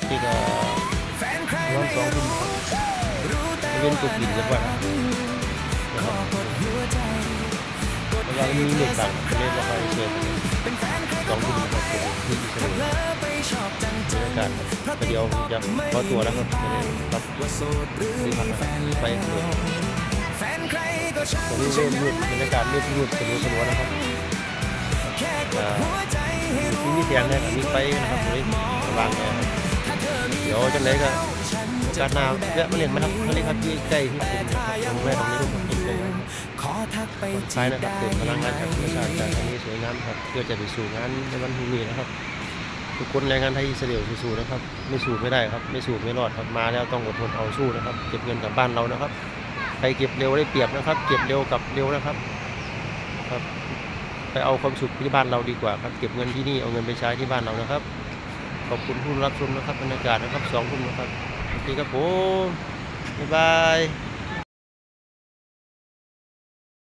ที่ก็ร้อน2 ทุ่มเว้นตกดินกันว่านะครับเพราะว่ามันมีเมฆบังเรียกว่าไฟเชิญ2 ทุ่มนะครับที่อิสราเอลบรรยากาศก็เดียวจะขอตัวแล้วครับครับที่พักไปเลยตอนนี้เริ่มมืดบรรยากาศเริ่มมืดสลัวๆนะครับมีเสียงนะครับมีไฟนะครับเลยวางนะครับเดี๋ยวจังไรก็โอกาสหน้าแวะมาเล่นไหมครับมาเล่นครับที่ใกล้ที่สุดนะครับผมแวะตรงนี้ผมกินเลยใช่นะครับเติมพลังงานจากธรรมชาติจากอันนี้สวยงามครับเพื่อจะไปสู่งานในวันพรุ่งนี้นะครับทุกคนแรงงานไทยอิสราเอลสู้ๆนะครับไม่สู้ไม่ได้ครับไม่สู้ไม่รอดครับมาแล้วต้องอดทนเอาสู้นะครับเก็บเงินกลับบ้านเรานะครับใครเก็บเร็วได้เปรียบนะครับเก็บเร็วกับเร็วนะครับไปเอาความสุขที่บ้านเราดีกว่าครับเก็บเงินที่นี่เอาเงินไปใช้ที่บ้านเรานะครับขอบคุณผู้รับชมนะครับบรรยากาศนะครับ2 ทุ่มนะครับโอเคครับผมบ๊ายบาย